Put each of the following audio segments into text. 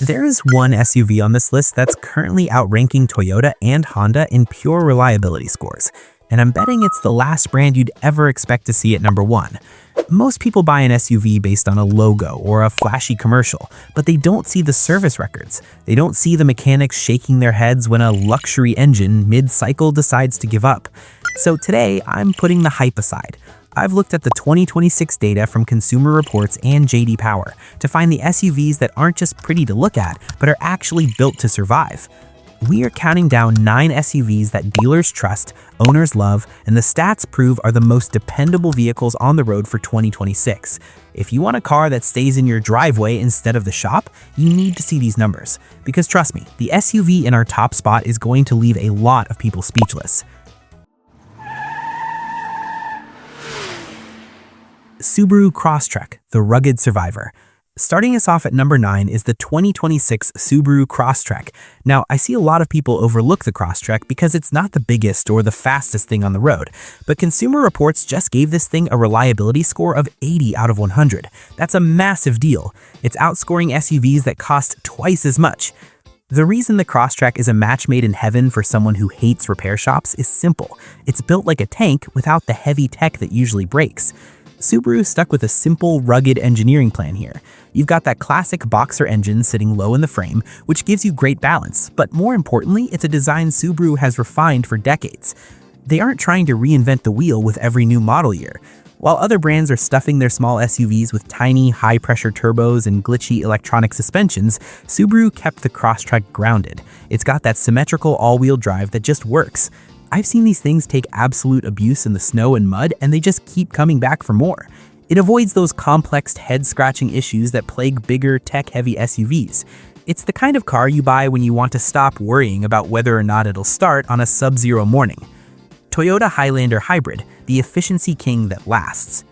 There is one SUV on this list that's currently outranking Toyota and Honda in pure reliability scores, and I'm betting it's the last brand you'd ever expect to see at number one. Most people buy an SUV based on a logo or a flashy commercial, but they don't see the service records. They don't see the mechanics shaking their heads when a luxury engine mid-cycle decides to give up. So today, I'm putting the hype aside. I've looked at the 2026 data from Consumer Reports and J.D. Power to find the SUVs that aren't just pretty to look at, but are actually built to survive. We are counting down 9 SUVs that dealers trust, owners love, and the stats prove are the most dependable vehicles on the road for 2026. If you want a car that stays in your driveway instead of the shop, you need to see these numbers. Because trust me, the SUV in our top spot is going to leave a lot of people speechless. Subaru Crosstrek, the rugged survivor. Starting us off at number 9 is the 2026 Subaru Crosstrek. Now, I see a lot of people overlook the Crosstrek because it's not the biggest or the fastest thing on the road, but Consumer Reports just gave this thing a reliability score of 80 out of 100. That's a massive deal. It's outscoring SUVs that cost twice as much. The reason the Crosstrek is a match made in heaven for someone who hates repair shops is simple. It's built like a tank without the heavy tech that usually breaks. Subaru stuck with a simple, rugged engineering plan here. You've got that classic boxer engine sitting low in the frame, which gives you great balance, but more importantly, it's a design Subaru has refined for decades. They aren't trying to reinvent the wheel with every new model year. While other brands are stuffing their small SUVs with tiny, high-pressure turbos and glitchy electronic suspensions, Subaru kept the Crosstrek grounded. It's got that symmetrical all-wheel drive that just works. I've seen these things take absolute abuse in the snow and mud, and they just keep coming back for more. It avoids those complex head-scratching issues that plague bigger, tech-heavy SUVs. It's the kind of car you buy when you want to stop worrying about whether or not it'll start on a sub-zero morning. Toyota Highlander Hybrid, the efficiency king that lasts.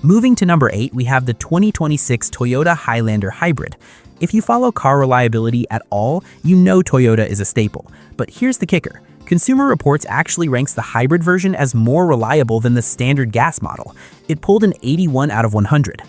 Moving to number 8, we have the 2026 Toyota Highlander Hybrid. If you follow car reliability at all, you know Toyota is a staple. But here's the kicker. Consumer Reports actually ranks the hybrid version as more reliable than the standard gas model. It pulled an 81 out of 100.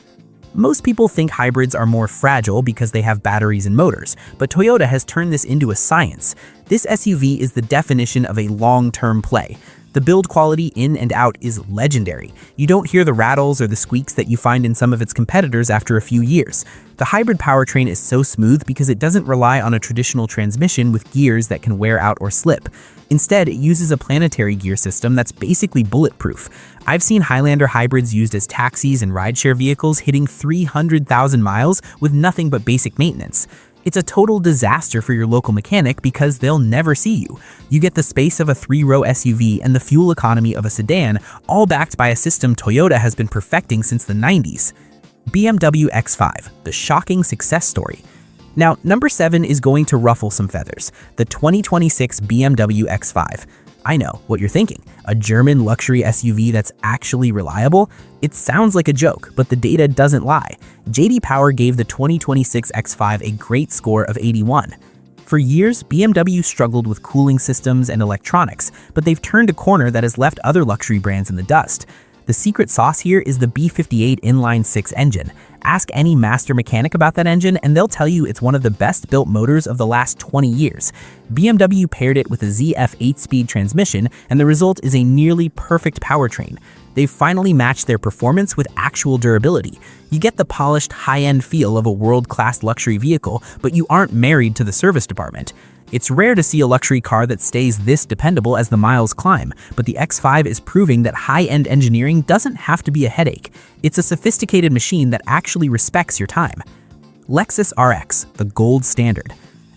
Most people think hybrids are more fragile because they have batteries and motors, but Toyota has turned this into a science. This SUV is the definition of a long-term play. The build quality in and out is legendary. You don't hear the rattles or the squeaks that you find in some of its competitors after a few years. The hybrid powertrain is so smooth because it doesn't rely on a traditional transmission with gears that can wear out or slip. Instead, it uses a planetary gear system that's basically bulletproof. I've seen Highlander hybrids used as taxis and rideshare vehicles hitting 300,000 miles with nothing but basic maintenance. It's a total disaster for your local mechanic because they'll never see you. You get the space of a 3-row SUV and the fuel economy of a sedan, all backed by a system Toyota has been perfecting since the 90s. BMW X5, the shocking success story. Now, number 7 is going to ruffle some feathers, the 2026 BMW X5. I know what you're thinking, a German luxury SUV that's actually reliable? It sounds like a joke, but the data doesn't lie. J.D. Power gave the 2026 X5 a great score of 81. For years, BMW struggled with cooling systems and electronics, but they've turned a corner that has left other luxury brands in the dust. The secret sauce here is the B58 inline-6 engine. Ask any master mechanic about that engine and they'll tell you it's one of the best built motors of the last 20 years. BMW paired it with a ZF 8-speed transmission and the result is a nearly perfect powertrain. They've finally matched their performance with actual durability. You get the polished high-end feel of a world-class luxury vehicle, but you aren't married to the service department. It's rare to see a luxury car that stays this dependable as the miles climb, but the X5 is proving that high-end engineering doesn't have to be a headache. It's a sophisticated machine that actually respects your time. Lexus RX, the gold standard.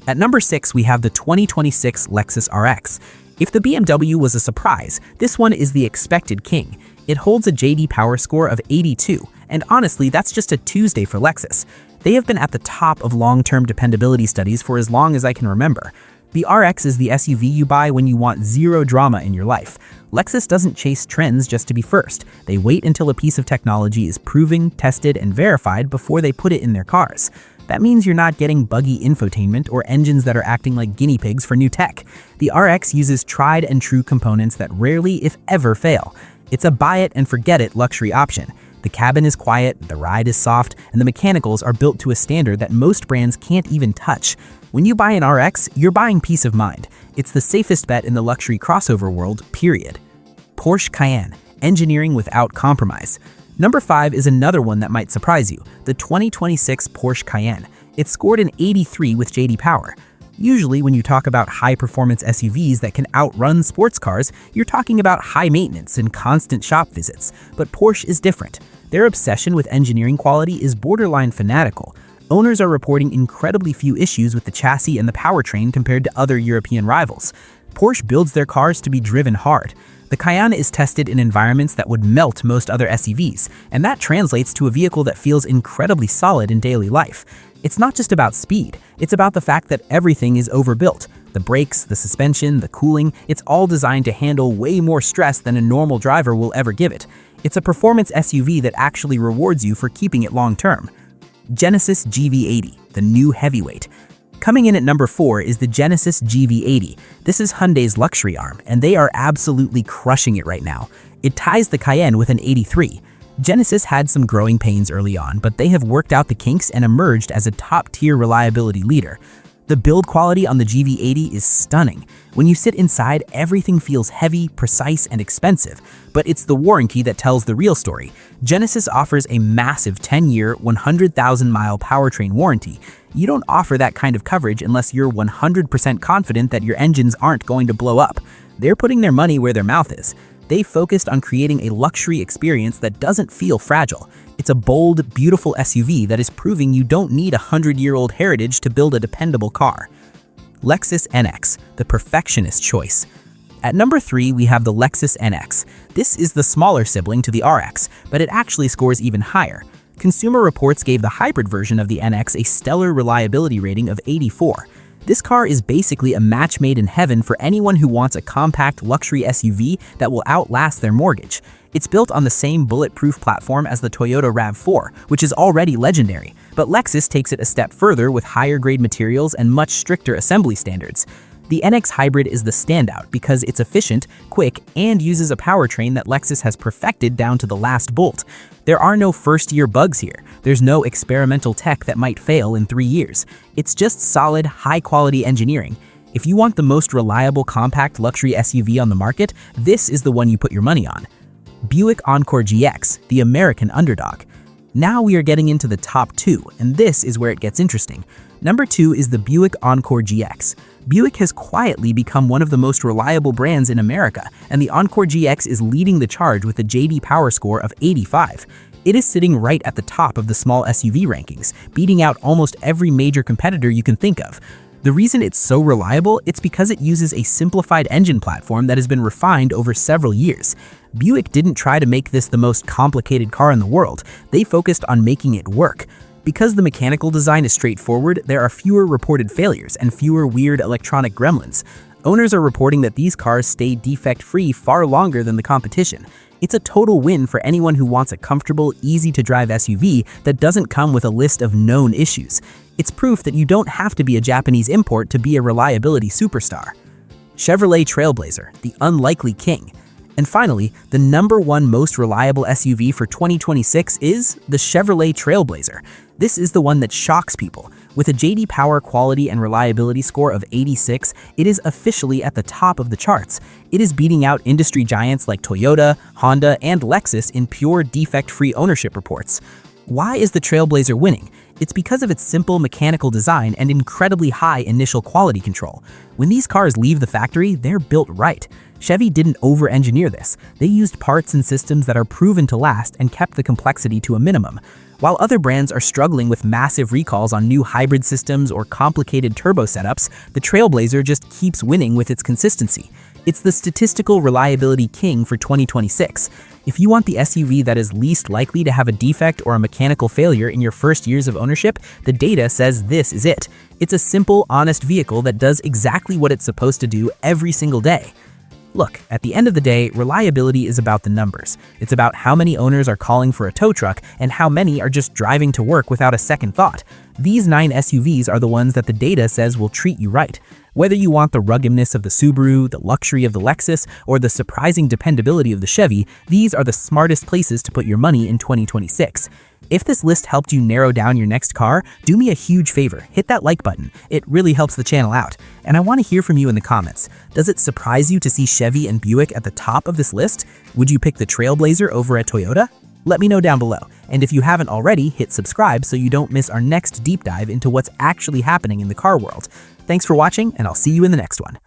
At number 6, we have the 2026 Lexus RX. If the BMW was a surprise, this one is the expected king. It holds a J.D. Power score of 82, and honestly, that's just a Tuesday for Lexus. They have been at the top of long-term dependability studies for as long as I can remember. The RX is the SUV you buy when you want zero drama in your life. Lexus doesn't chase trends just to be first. They wait until a piece of technology is proven, tested, and verified before they put it in their cars. That means you're not getting buggy infotainment or engines that are acting like guinea pigs for new tech. The RX uses tried and true components that rarely, if ever, fail. It's a buy it and forget it luxury option. The cabin is quiet, the ride is soft, and the mechanicals are built to a standard that most brands can't even touch. When you buy an RX, you're buying peace of mind. It's the safest bet in the luxury crossover world, period. Porsche Cayenne, engineering without compromise. Number 5 is another one that might surprise you, the 2026 Porsche Cayenne. It scored an 83 with JD Power. Usually when you talk about high-performance SUVs that can outrun sports cars, you're talking about high maintenance and constant shop visits. But Porsche is different. Their obsession with engineering quality is borderline fanatical. Owners are reporting incredibly few issues with the chassis and the powertrain compared to other European rivals. Porsche builds their cars to be driven hard. The Cayenne is tested in environments that would melt most other SUVs, and that translates to a vehicle that feels incredibly solid in daily life. It's not just about speed, it's about the fact that everything is overbuilt. The brakes, the suspension, the cooling, it's all designed to handle way more stress than a normal driver will ever give it. It's a performance SUV that actually rewards you for keeping it long term. Genesis GV80, the new heavyweight. Coming in at number 4 is the Genesis GV80. This is Hyundai's luxury arm, and they are absolutely crushing it right now. It ties the Cayenne with an 83. Genesis had some growing pains early on, but they have worked out the kinks and emerged as a top-tier reliability leader. The build quality on the GV80 is stunning. When you sit inside, everything feels heavy, precise, and expensive, but it's the warranty that tells the real story. Genesis offers a massive 10-year, 100,000-mile powertrain warranty. You don't offer that kind of coverage unless you're 100% confident that your engines aren't going to blow up. They're putting their money where their mouth is. They focused on creating a luxury experience that doesn't feel fragile. It's a bold, beautiful SUV that is proving you don't need a 100-year-old heritage to build a dependable car. Lexus NX, the perfectionist choice. At number 3, we have the Lexus NX. This is the smaller sibling to the RX, but it actually scores even higher. Consumer Reports gave the hybrid version of the NX a stellar reliability rating of 84. This car is basically a match made in heaven for anyone who wants a compact luxury SUV that will outlast their mortgage. It's built on the same bulletproof platform as the Toyota RAV4, which is already legendary, but Lexus takes it a step further with higher grade materials and much stricter assembly standards. The NX Hybrid is the standout because it's efficient, quick, and uses a powertrain that Lexus has perfected down to the last bolt. There are no first-year bugs here. There's no experimental tech that might fail in 3 years. It's just solid, high-quality engineering. If you want the most reliable compact luxury SUV on the market, this is the one you put your money on. Buick Encore GX, the American underdog. Now we are getting into the top 2, and this is where it gets interesting. Number 2 is the Buick Encore GX. Buick has quietly become one of the most reliable brands in America, and the Encore GX is leading the charge with a JD Power score of 85. It is sitting right at the top of the small SUV rankings, beating out almost every major competitor you can think of. The reason it's so reliable, it's because it uses a simplified engine platform that has been refined over several years. Buick didn't try to make this the most complicated car in the world, they focused on making it work. Because the mechanical design is straightforward, there are fewer reported failures and fewer weird electronic gremlins. Owners are reporting that these cars stay defect-free far longer than the competition. It's a total win for anyone who wants a comfortable, easy-to-drive SUV that doesn't come with a list of known issues. It's proof that you don't have to be a Japanese import to be a reliability superstar. Chevrolet Trailblazer, the unlikely king. And finally, the number 1 most reliable SUV for 2026 is the Chevrolet Trailblazer. This is the one that shocks people. With a JD Power quality and reliability score of 86, it is officially at the top of the charts. It is beating out industry giants like Toyota, Honda, and Lexus in pure defect-free ownership reports. Why is the Trailblazer winning? It's because of its simple mechanical design and incredibly high initial quality control. When these cars leave the factory, they're built right. Chevy didn't over-engineer this. They used parts and systems that are proven to last and kept the complexity to a minimum. While other brands are struggling with massive recalls on new hybrid systems or complicated turbo setups, the Trailblazer just keeps winning with its consistency. It's the statistical reliability king for 2026. If you want the SUV that is least likely to have a defect or a mechanical failure in your first years of ownership, the data says this is it. It's a simple, honest vehicle that does exactly what it's supposed to do every single day. Look, at the end of the day, reliability is about the numbers. It's about how many owners are calling for a tow truck and how many are just driving to work without a second thought. These 9 SUVs are the ones that the data says will treat you right. Whether you want the ruggedness of the Subaru, the luxury of the Lexus, or the surprising dependability of the Chevy, these are the smartest places to put your money in 2026. If this list helped you narrow down your next car, do me a huge favor, hit that like button. It really helps the channel out. And I want to hear from you in the comments. Does it surprise you to see Chevy and Buick at the top of this list? Would you pick the Trailblazer over a Toyota? Let me know down below. And if you haven't already, hit subscribe so you don't miss our next deep dive into what's actually happening in the car world. Thanks for watching, and I'll see you in the next one.